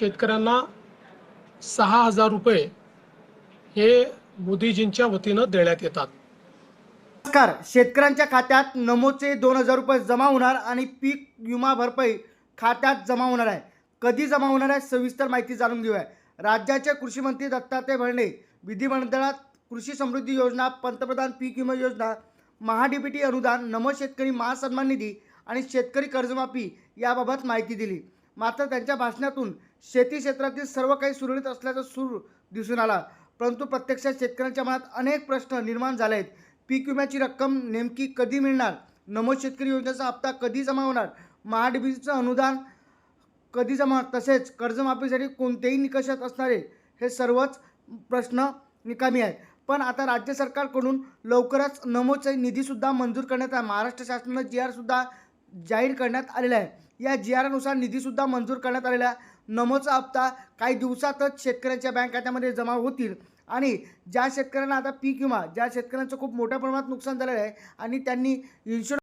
शेतकऱ्यांना 6,000 रुपये हे मोदीजींच्या वतीनं देण्यात येतात। नमस्कार, शेतकऱ्यांच्या खात्यात नमोचे 2,000 रुपये जमा होणार आणि पीक विमा भरपाई खात्यात जमा होणार आहे। कधी जमा होणार आहे सविस्तर माहिती जाणून घेऊया। राज्याचे कृषी मंत्री दत्तात्रय भरणे विधिमंडळात कृषी समृद्धी योजना, पंतप्रधान पीक विमा योजना, महाडीबीटी अनुदान, नमो शेतकरी महासन्मान निधी आणि शेतकरी कर्जमाफी याबाबत माहिती दिली। मात्र त्यांच्या भाषणातून शेती क्षेत्रातील सर्व काही सुरळीत असल्याचा सूर दिसून आला, परंतु प्रत्यक्षात शेतकऱ्यांच्या मनात अनेक प्रश्न निर्माण झाले आहेत। पीक विम्याची रक्कम नेमकी कधी मिळणार, नमो शेतकरी योजनेचा हप्ता कधी जमा होणार, महाडीबीटीचं अनुदान कधी जमा होणार, तसेच कर्जमाफीसाठी कोणतेही निकषात असणारे हे सर्वच प्रश्न निकामी आहेत। पण आता राज्य सरकारकडून लवकरच नमोचे निधीसुद्धा मंजूर करण्यात आहे। महाराष्ट्र शासनानं GR सुद्धा जाहीर करण्यात आलेला आहे। या GRनुसार निधीसुद्धा मंजूर करण्यात आलेला नमोचा हप्ता काही दिवसातच शेतकऱ्यांच्या बँक खात्यामध्ये जमा होतील आणि ज्या शेतकऱ्यांना आता पीक विमा, ज्या शेतकऱ्यांचं खूप मोठ्या प्रमाणात नुकसान झालेलं आहे आणि त्यांनी इन्शुरन्स